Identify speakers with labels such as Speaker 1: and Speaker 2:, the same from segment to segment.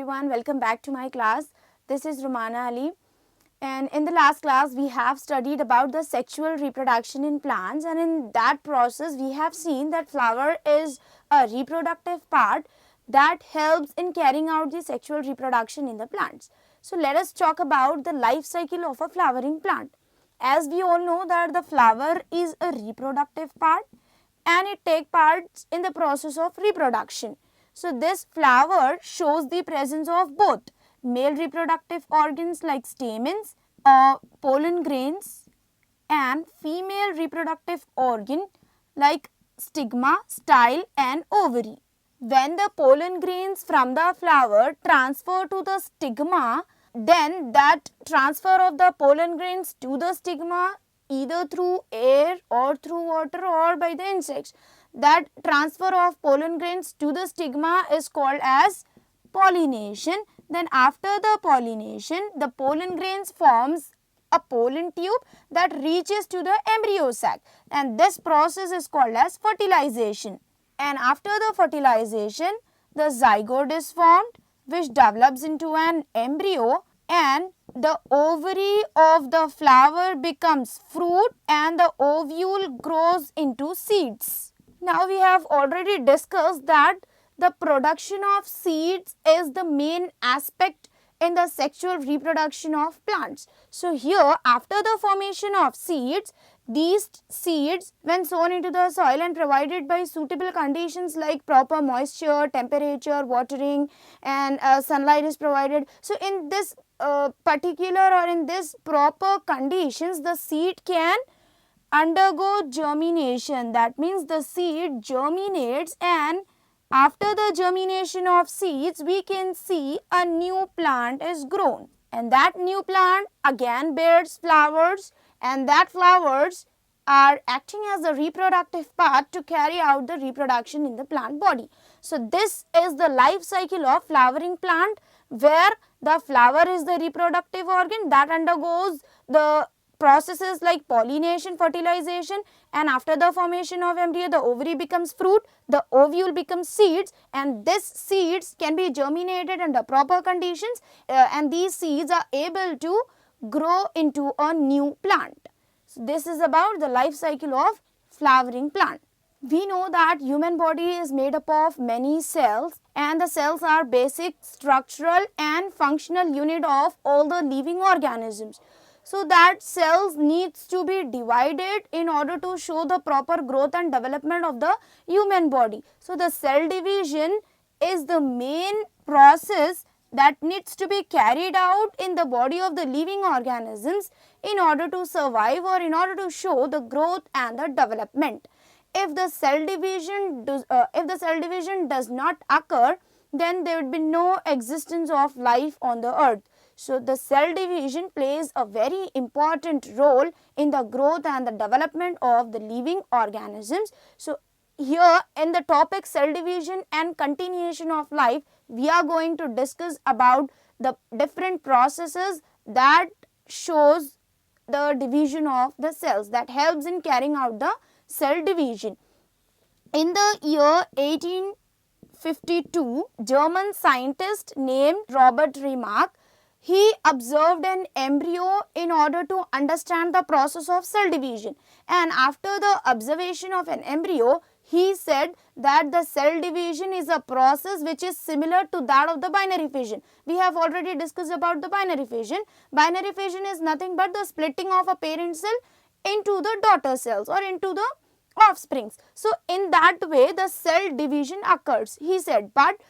Speaker 1: everyone, welcome back to my class. This is Rumana Ali, and in the last class we have studied about the sexual reproduction in plants, and in that process we have seen that flower is a reproductive part that helps in carrying out the sexual reproduction in the plants. So let us talk about the life cycle of a flowering plant. As we all know that the flower is a reproductive part and it takes part in the process of reproduction. So this flower shows the presence of both male reproductive organs like stamens, pollen grains, and female reproductive organ like stigma, style and ovary. When the pollen grains from the flower transfer to the stigma, then that transfer of the pollen grains to the stigma either through air or through water or by the insects, that transfer of pollen grains to the stigma is called as pollination. Then after the pollination, the pollen grains forms a pollen tube that reaches to the embryo sac, and this process is called as fertilization. And after the fertilization, the zygote is formed which develops into an embryo, and the ovary of the flower becomes fruit and the ovule grows into seeds. Now we have already discussed that the production of seeds is the main aspect in the sexual reproduction of plants. So here, after the formation of seeds, these seeds when sown into the soil and provided by suitable conditions like proper moisture, temperature, watering and sunlight is provided. So in this particular or in this proper conditions, the seed can undergo germination. That means the seed germinates, and after the germination of seeds we can see a new plant is grown, and that new plant again bears flowers, and that flowers are acting as a reproductive part to carry out the reproduction in the plant body. So this is the life cycle of flowering plant, where the flower is the reproductive organ that undergoes the processes like pollination, fertilization, and after the formation of embryo, the ovary becomes fruit, the ovule becomes seeds, and these seeds can be germinated under proper conditions, and these seeds are able to grow into a new plant. So this is about the life cycle of flowering plant. We know that human body is made up of many cells, and the cells are basic structural and functional unit of all the living organisms. So that cells needs to be divided in order to show the proper growth and development of the human body. So the cell division is the main process that needs to be carried out in the body of the living organisms in order to survive or in order to show the growth and the development. If the cell division does not occur, then there would be no existence of life on the earth. So the cell division plays a very important role in the growth and the development of the living organisms. So here in the topic cell division and continuation of life, we are going to discuss about the different processes that shows the division of the cells, that helps in carrying out the cell division. In the year 1852, German scientist named Robert Remarque, he observed an embryo in order to understand the process of cell division, and after the observation of an embryo, he said that the cell division is a process which is similar to that of the binary fission. We have already discussed about the binary fission. Binary fission is nothing but the splitting of a parent cell into the daughter cells or into the offsprings. So in that way the cell division occurs, he said, but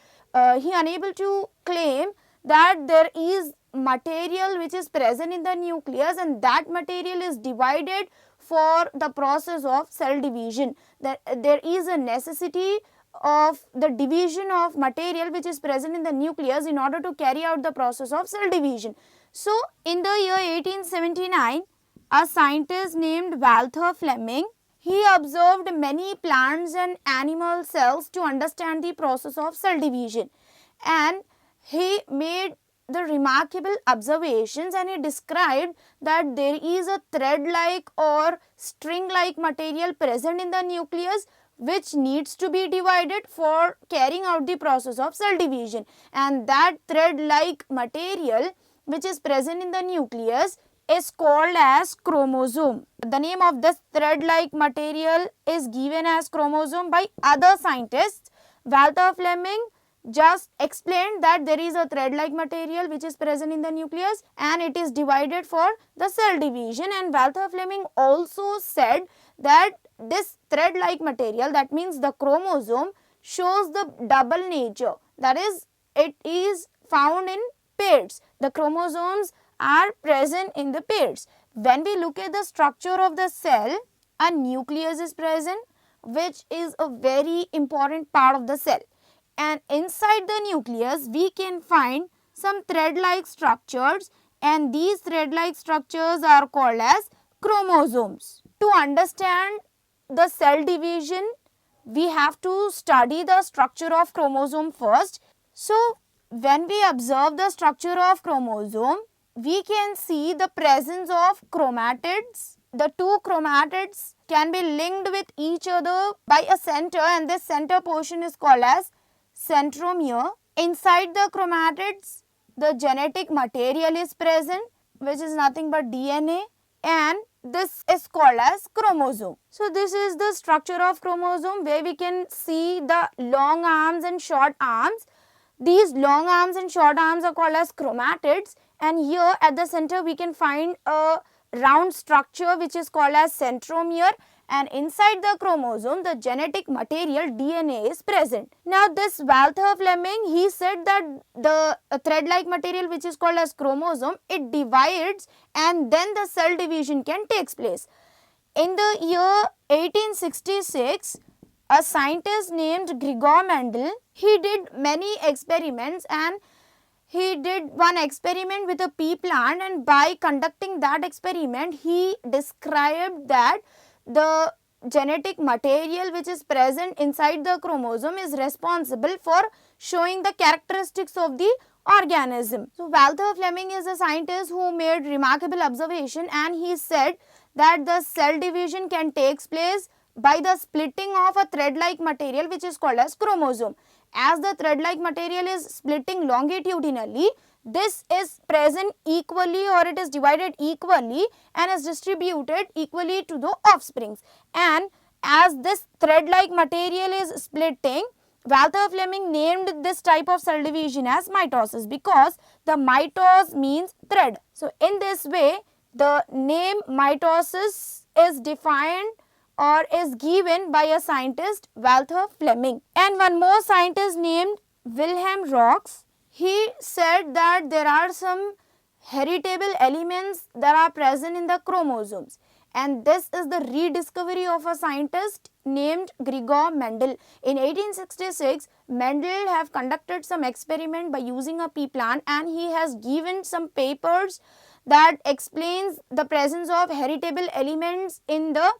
Speaker 1: he unable to claim that there is material which is present in the nucleus and that material is divided for the process of cell division. There is a necessity of the division of material which is present in the nucleus in order to carry out the process of cell division. So in the year 1879, a scientist named Walther Fleming, he observed many plants and animal cells to understand the process of cell division, and he made the remarkable observations, and he described that there is a thread-like or string-like material present in the nucleus which needs to be divided for carrying out the process of cell division, and that thread-like material which is present in the nucleus is called as chromosome. The name of this thread-like material is given as chromosome by other scientists. Walther Fleming just explained that there is a thread-like material which is present in the nucleus and it is divided for the cell division, and Walther Fleming also said that this thread-like material, that means the chromosome, shows the double nature, that is, it is found in pairs. The chromosomes are present in the pairs. When we look at the structure of the cell, a nucleus is present which is a very important part of the cell, and inside the nucleus we can find some thread-like structures, and these thread-like structures are called as chromosomes. To understand the cell division, we have to study the structure of chromosome first. So, when we observe the structure of chromosome, we can see the presence of chromatids. The two chromatids can be linked with each other by a center, and this center portion is called as centromere. Inside the chromatids, the genetic material is present, which is nothing but DNA, and this is called as chromosome. So, this is the structure of chromosome where we can see the long arms and short arms. These long arms and short arms are called as chromatids, and here at the center we can find a round structure which is called as centromere, and inside the chromosome the genetic material DNA is present. Now this Walther Fleming, he said that the thread-like material which is called as chromosome, it divides and then the cell division can take place. In the year 1866, a scientist named Gregor Mendel, he did many experiments, and he did one experiment with a pea plant, and by conducting that experiment he described that the genetic material which is present inside the chromosome is responsible for showing the characteristics of the organism. So Walther Fleming is a scientist who made remarkable observation, and he said that the cell division can take place by the splitting of a thread-like material which is called as chromosome. As the thread-like material is splitting longitudinally, this is present equally, or it is divided equally and is distributed equally to the offsprings. And as this thread-like material is splitting, Walther Fleming named this type of cell division as mitosis, because the mitos means thread. So in this way, the name mitosis is defined or is given by a scientist, Walther Fleming. And one more scientist named Wilhelm Rox, he said that there are some heritable elements that are present in the chromosomes, and this is the rediscovery of a scientist named Gregor Mendel. In 1866, Mendel have conducted some experiment by using a pea plant, and he has given some papers that explains the presence of heritable elements in the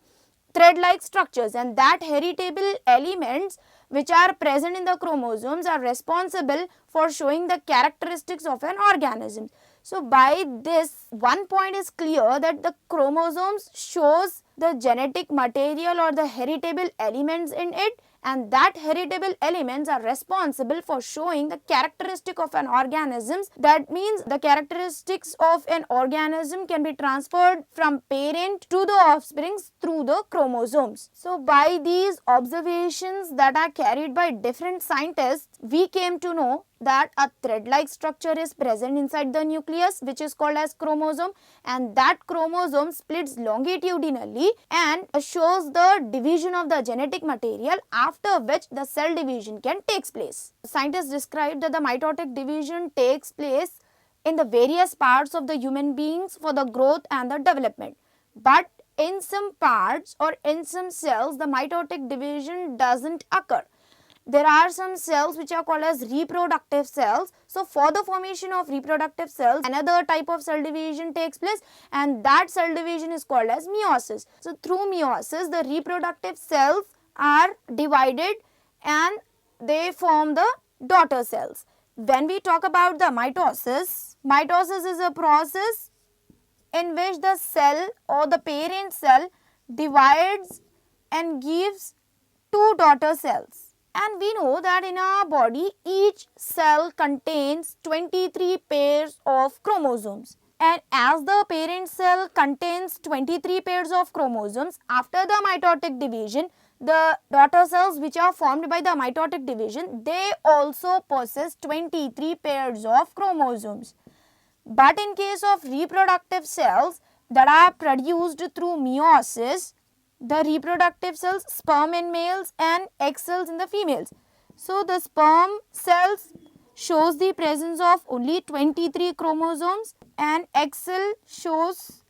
Speaker 1: thread-like structures, and that heritable elements which are present in the chromosomes are responsible for showing the characteristics of an organism. So by this, one point is clear that the chromosomes shows the genetic material or the heritable elements in it, and that heritable elements are responsible for showing the characteristic of an organism. That means the characteristics of an organism can be transferred from parent to the offsprings through the chromosomes. So by these observations that are carried by different scientists, we came to know that a thread-like structure is present inside the nucleus which is called as chromosome, and that chromosome splits longitudinally and shows the division of the genetic material, after which the cell division can take place. Scientists described that the mitotic division takes place in the various parts of the human beings for the growth and the development, but in some parts or in some cells the mitotic division doesn't occur. There are some cells which are called as reproductive cells. So for the formation of reproductive cells, another type of cell division takes place, and that cell division is called as meiosis. So through meiosis, the reproductive cells are divided and they form the daughter cells. When we talk about the mitosis, mitosis is a process in which the cell or the parent cell divides and gives two daughter cells. And we know that in our body, each cell contains 23 pairs of chromosomes. And as the parent cell contains 23 pairs of chromosomes, after the mitotic division, the daughter cells which are formed by the mitotic division, they also possess 23 pairs of chromosomes. But in case of reproductive cells that are produced through meiosis, the reproductive cells, sperm in males and egg cells in the females. So the sperm cells shows the presence of only 23 chromosomes and egg cell shows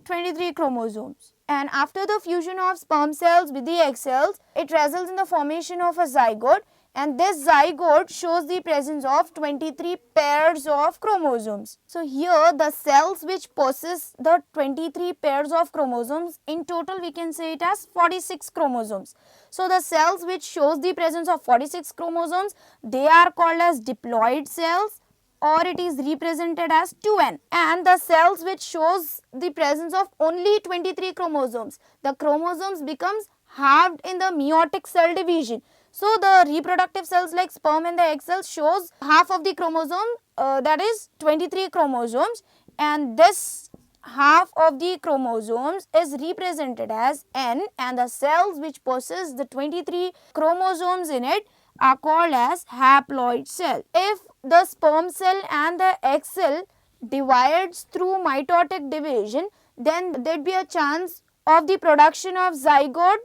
Speaker 1: 23 chromosomes. And after the fusion of sperm cells with the egg cells, it results in the formation of a zygote, and this zygote shows the presence of 23 pairs of chromosomes. So here the cells which possess the 23 pairs of chromosomes, in total we can say it as 46 chromosomes. So the cells which shows the presence of 46 chromosomes, they are called as diploid cells, or it is represented as 2n. And the cells which shows the presence of only 23 chromosomes, the chromosomes becomes halved in the meiotic cell division. So the reproductive cells like sperm and the egg cells shows half of the chromosome, that is 23 chromosomes, and this half of the chromosomes is represented as n, and the cells which possess the 23 chromosomes in it are called as haploid cell. If the sperm cell and the egg cell divides through mitotic division, then there would be a chance of the production of zygote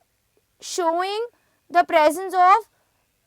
Speaker 1: showing the presence of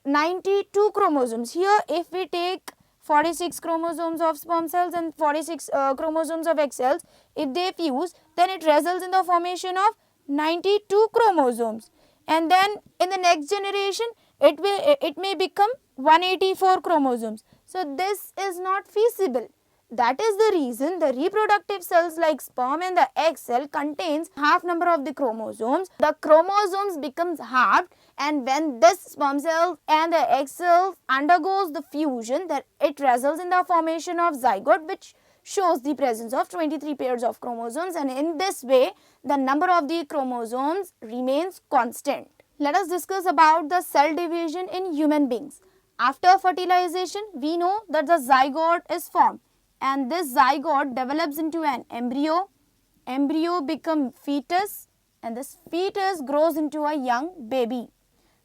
Speaker 1: 92 chromosomes. Here if we take 46 chromosomes of sperm cells and 46 chromosomes of egg cells, if they fuse, then it results in the formation of 92 chromosomes, and then in the next generation it may become 184 chromosomes. So this is not feasible. That is the reason the reproductive cells like sperm and the egg cell contains half number of the chromosomes. The chromosomes becomes halved, and when this sperm cell and the egg cell undergoes the fusion, that it results in the formation of zygote, which shows the presence of 23 pairs of chromosomes, and in this way the number of the chromosomes remains constant. Let us discuss about the cell division in human beings. After fertilization, we know that the zygote is formed, and this zygote develops into an embryo becomes fetus, and this fetus grows into a young baby.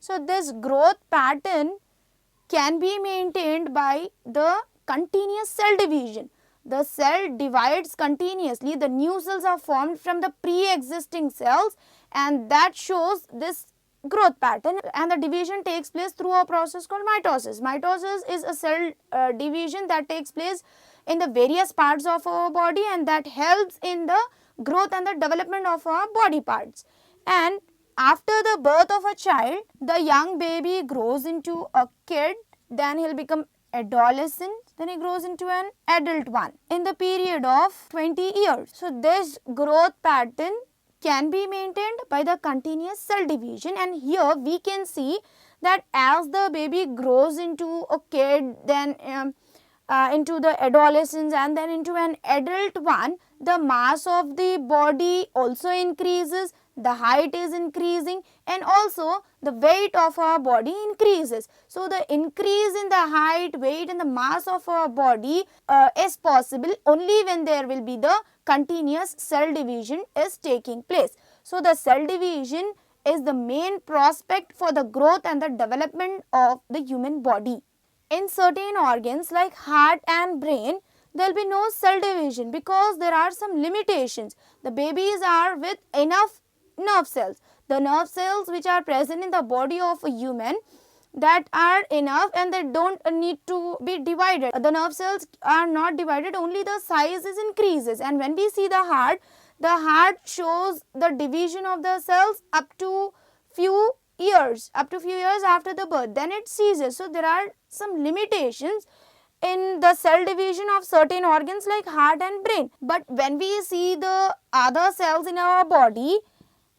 Speaker 1: So this growth pattern can be maintained by the continuous cell division. The cell divides continuously, the new cells are formed from the pre-existing cells, and that shows this growth pattern, and the division takes place through a process called mitosis. Mitosis is a cell division that takes place in the various parts of our body, and that helps in the growth and the development of our body parts. And after the birth of a child, the young baby grows into a kid, then he will become adolescent, then he grows into an adult one in the period of 20 years. So this growth pattern can be maintained by the continuous cell division, and here we can see that as the baby grows into a kid, then into the adolescence, and then into an adult one, the mass of the body also increases, the height is increasing, and also the weight of our body increases. So the increase in the height, weight and the mass of our body is possible only when there will be the continuous cell division is taking place. So the cell division is the main prospect for the growth and the development of the human body. In certain organs like heart and brain, there will be no cell division because there are some limitations. The babies are with enough nerve cells. The nerve cells which are present in the body of a human, that are enough, and they don't need to be divided. The nerve cells are not divided, only the size is increases. And when we see the heart shows the division of the cells up to few years after the birth, then it ceases. So there are some limitations in the cell division of certain organs like heart and brain. But when we see the other cells in our body,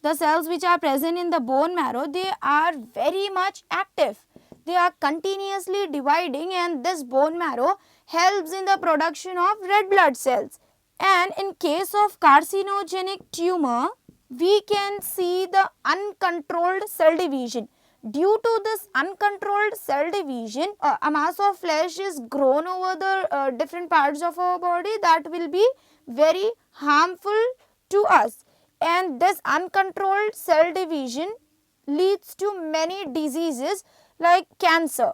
Speaker 1: the cells which are present in the bone marrow, they are very much active. they are continuously dividing, and this bone marrow helps in the production of red blood cells. And in case of carcinogenic tumor, we can see the uncontrolled cell division. Due to this uncontrolled cell division, a mass of flesh is grown over the different parts of our body that will be very harmful to us. And this uncontrolled cell division leads to many diseases like cancer.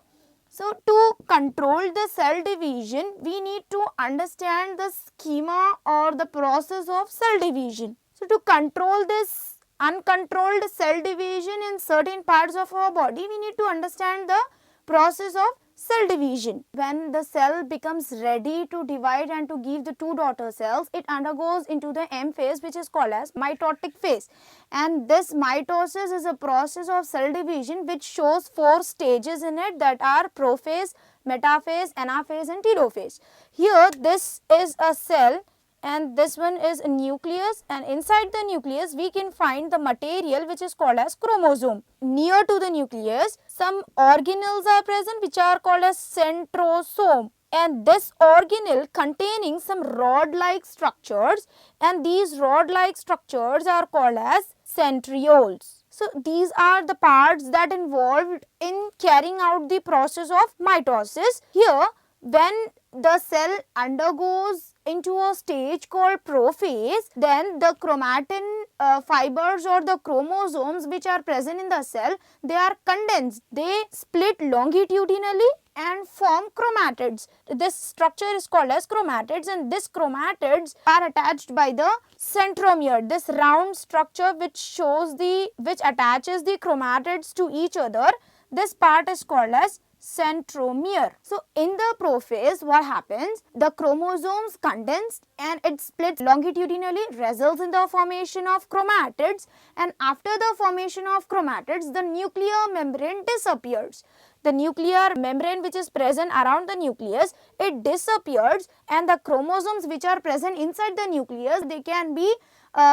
Speaker 1: So, to control the cell division, we need to understand the schema or the process of cell division. So, to control this uncontrolled cell division in certain parts of our body, we need to understand the process of cell division. When the cell becomes ready to divide and to give the two daughter cells, it undergoes into the M phase, which is called as mitotic phase. And this mitosis is a process of cell division which shows 4 stages in it, that are prophase, metaphase, anaphase and telophase. Here this is a cell and this one is a nucleus, and inside the nucleus we can find the material which is called as chromosome. Near to the nucleus, some organelles are present which are called as centrosome, and this organelle containing some rod-like structures, and these rod-like structures are called as centrioles. So, these are the parts that involved in carrying out the process of mitosis. Here, when the cell undergoes into a stage called prophase, then the chromatin fibers or the chromosomes which are present in the cell, they are condensed. They split longitudinally and form chromatids. This structure is called as chromatids, and these chromatids are attached by the centromere, this round structure which attaches the chromatids to each other. This part is called as centromere. So, in the prophase, what happens? The chromosomes condensed and it splits longitudinally, results in the formation of chromatids, and after the formation of chromatids, the nuclear membrane disappears. The nuclear membrane which is present around the nucleus, it disappears, and the chromosomes which are present inside the nucleus, they can be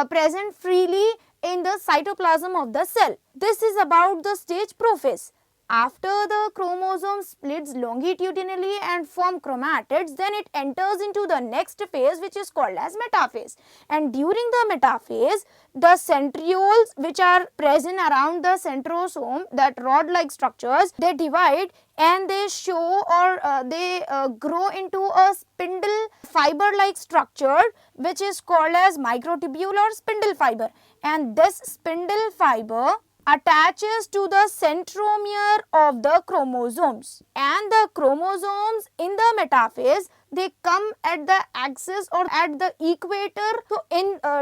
Speaker 1: present freely in the cytoplasm of the cell. This is about the stage prophase. After the chromosome splits longitudinally and form chromatids, then it enters into the next phase which is called as metaphase. And during the metaphase, the centrioles which are present around the centrosome, that rod-like structures, they divide and they show or they grow into a spindle fiber-like structure which is called as microtubule or spindle fiber. And this spindle fiber attaches to the centromere of the chromosomes, and the chromosomes in the metaphase, they come at the axis or at the equator. So,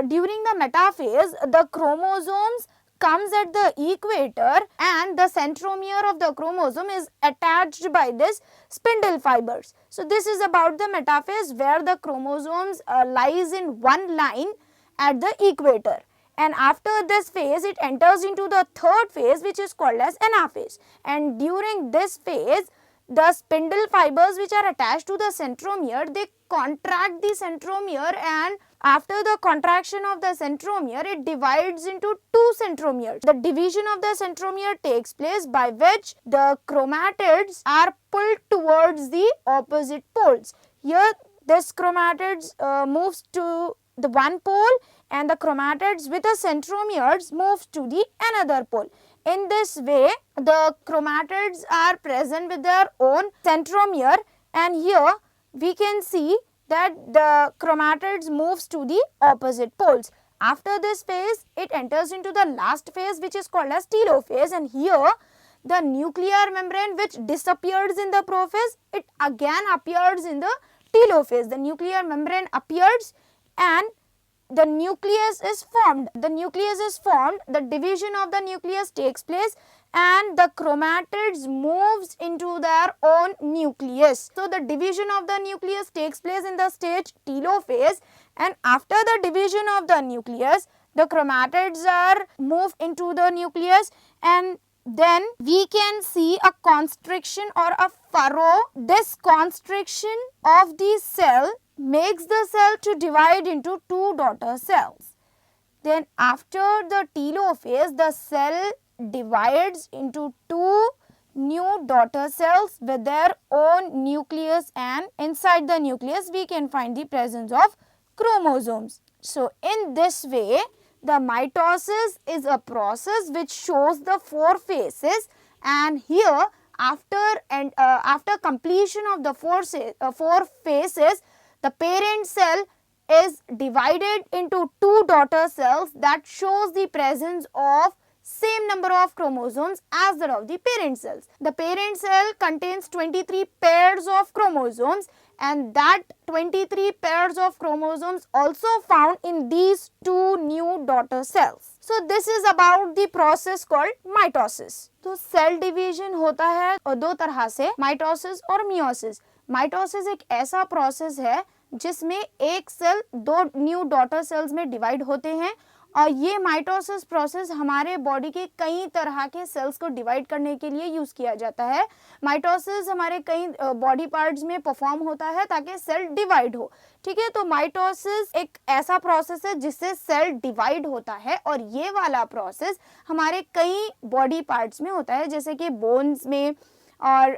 Speaker 1: during the metaphase, the chromosomes comes at the equator and the centromere of the chromosome is attached by this spindle fibers. So, this is about the metaphase where the chromosomes lies in one line at the equator. And after this phase, it enters into the third phase which is called as anaphase. And during this phase, the spindle fibers which are attached to the centromere, they contract the centromere, and after the contraction of the centromere, it divides into 2 centromeres. The division of the centromere takes place by which the chromatids are pulled towards the opposite poles. Here, this chromatids moves to the one pole, and the chromatids with the centromeres moves to the another pole. In this way, the chromatids are present with their own centromere, and here we can see that the chromatids moves to the opposite poles. After this phase, it enters into the last phase which is called as telophase, and here the nuclear membrane which disappears in the prophase, it again appears in the telophase. The nuclear membrane appears and the nucleus is formed. The nucleus is formed, the division of the nucleus takes place, and the chromatids moves into their own nucleus. So, the division of the nucleus takes place in the stage telophase, and after the division of the nucleus, the chromatids are moved into the nucleus, and then we can see a constriction or a furrow. This constriction of the cell makes the cell to divide into 2 daughter cells. Then after the telophase, the cell divides into 2 new daughter cells with their own nucleus, and inside the nucleus we can find the presence of chromosomes. So in this way, the mitosis is a process which shows the 4 phases, and here after completion of the 4 phases, the parent cell is divided into 2 daughter cells that shows the presence of same number of chromosomes as that of the parent cells. The parent cell contains 23 pairs of chromosomes, and that 23 pairs of chromosomes also found in these 2 new daughter cells. So this is about the process called mitosis. तो cell division होता है 2 तरह से, mitosis और meiosis. Mitosis एक ऐसा process है जिसमें एक सेल 2 न्यू डॉटर सेल्स में डिवाइड होते हैं, और ये माइटोसिस प्रोसेस हमारे बॉडी के कई तरह के सेल्स को डिवाइड करने के लिए यूज किया जाता है. माइटोसिस हमारे कई बॉडी पार्ट्स में परफॉर्म होता है ताकि सेल डिवाइड हो. ठीक है, तो माइटोसिस एक ऐसा प्रोसेस है जिससे सेल डिवाइड होता है, और ये वाला प्रोसेस हमारे कई बॉडी पार्ट्स में होता है, जैसे कि बोन्स में, और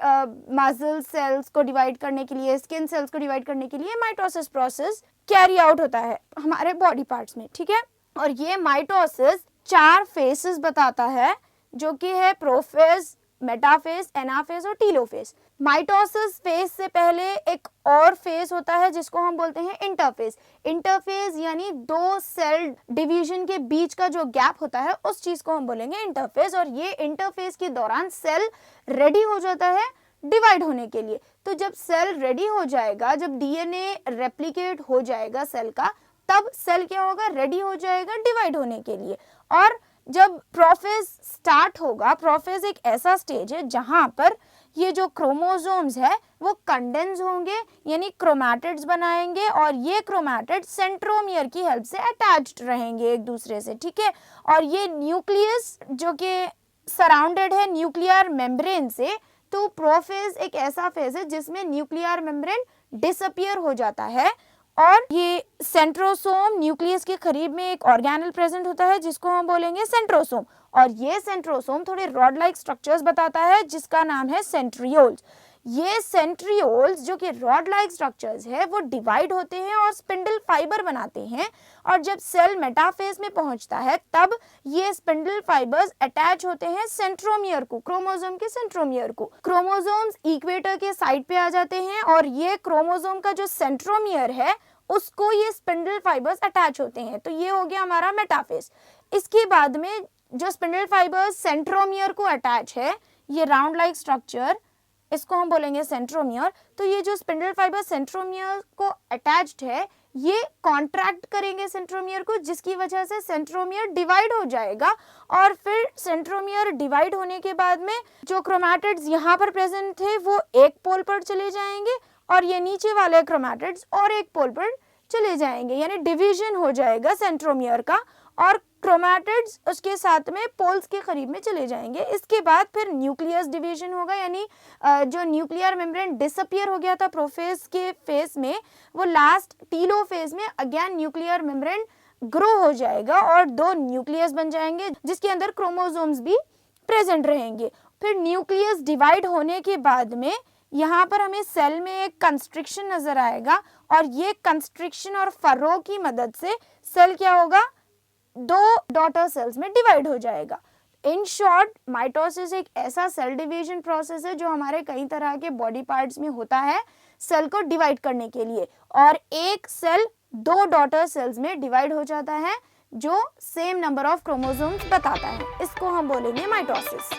Speaker 1: मसल सेल्स को डिवाइड करने के लिए, स्किन सेल्स को डिवाइड करने के लिए माइटोसिस प्रोसेस कैरी आउट होता है हमारे बॉडी पार्ट्स में. ठीक है, और ये माइटोसिस 4 फेसेस बताता है, जो कि है प्रोफेज, मेटाफेज, एनाफेज और टीलोफेज. माइटोसिस फेज से पहले एक और फेज होता है जिसको हम बोलते हैं इंटरफेज. इंटरफेज यानी 2 सेल डिवीजन के बीच का जो गैप होता है उस चीज को हम बोलेंगे इंटरफेज. और ये इंटरफेज के दौरान सेल रेडी हो जाता है डिवाइड होने के लिए. तो जब सेल रेडी हो जाएगा, जब डीएनए रेप्लिकेट हो जाएगा सेल का, तब सेल क्या होगा, रेडी हो जाएगा डिवाइड होने के लिए. और जब प्रोफेज स्टार्ट होगा, प्रोफेज एक ऐसा स्टेज है जहां पर ये जो क्रोमोसोम्स है वो कंडेंस होंगे, यानी क्रोमैटिड्स बनाएंगे, और ये क्रोमैटिड सेंट्रोमियर की हेल्प से अटैच्ड रहेंगे एक दूसरे से. ठीक है, और ये न्यूक्लियस जो कि सराउंडेड है न्यूक्लियर मेम्ब्रेन से, तो प्रोफेज एक ऐसा फेज है जिसमें न्यूक्लियर मेम्ब्रेन डिसअपियर हो जाता है, और ये सेंट्रोसोम, न्यूक्लियस के करीब में एक ऑर्गेनेल प्रेजेंट होता है जिसको हम बोलेंगे सेंट्रोसोम, और ये सेंट्रोसोम थोड़े रॉड लाइक स्ट्रक्चर्स बताता है जिसका नाम है सेंट्रियोल्स. ये सेंट्रियोल्स जो कि रॉड लाइक स्ट्रक्चर्स है वो डिवाइड होते हैं और स्पिंडल फाइबर बनाते हैं, और जब सेल मेटाफेज में पहुंचता है तब ये स्पिंडल फाइबर्स अटैच होते हैं सेंट्रोमियर को, क्रोमोसोम के सेंट्रोमियर को. क्रोमोसोम्स इक्वेटर के साइड पे आ जाते हैं, और ये क्रोमोसोम का जो सेंट्रोमियर है उसको ये स्पिंडल फाइबर्स अटैच होते हैं. तो ये हो गया हमारा मेटाफेज. इसके बाद में जो स्पिंडल फाइबर्स सेंट्रोमियर को अटैच है, ये राउंड लाइक स्ट्रक्चर, इसको हम बोलेंगे सेंट्रोमियर. तो ये जो स्पिंडल फाइबर सेंट्रोमियर को अटैच्ड है, ये कॉन्ट्रैक्ट करेंगे सेंट्रोमियर को, जिसकी वजह से सेंट्रोमियर डिवाइड हो जाएगा. और फिर सेंट्रोमियर डिवाइड होने के बाद में जो क्रोमैटिड्स यहाँ पर प्रेजेंट थे वो एक पोल पर चले जाएंगे, और ये नीचे वाले क्रोमैटिड्स और एक पोल पर चले जाएंगे, यानी डिवीजन हो जाएगा सेंट्रोमियर का, और क्रोमैटिड्स उसके साथ में पोल्स के करीब में चले जाएंगे. इसके बाद फिर न्यूक्लियस डिवीजन होगा, यानी जो न्यूक्लियर मेम्ब्रेन डिसअपियर हो गया था प्रोफेज के फेज में, वो लास्ट टीलोफेज में अगेन न्यूक्लियर मेम्ब्रेन ग्रो हो जाएगा और 2 न्यूक्लियस बन जाएंगे जिसके अंदर क्रोमोसोम्स भी प्रेजेंट रहेंगे. फिर न्यूक्लियस डिवाइड होने के बाद में यहाँ पर हमें सेल में एक कंस्ट्रिक्शन नजर आएगा, और ये कंस्ट्रिक्शन और फरो की मदद से सेल क्या होगा, 2 डॉटर सेल्स में डिवाइड हो जाएगा. इन शॉर्ट, माइटोसिस एक ऐसा सेल डिवीजन प्रोसेस है जो हमारे कई तरह के बॉडी पार्ट्स में होता है सेल को डिवाइड करने के लिए, और एक सेल 2 डॉटर सेल्स में डिवाइड हो जाता है जो सेम नंबर ऑफ क्रोमोसोम्स बताता है. इसको हम बोलेंगे माइटोसिस.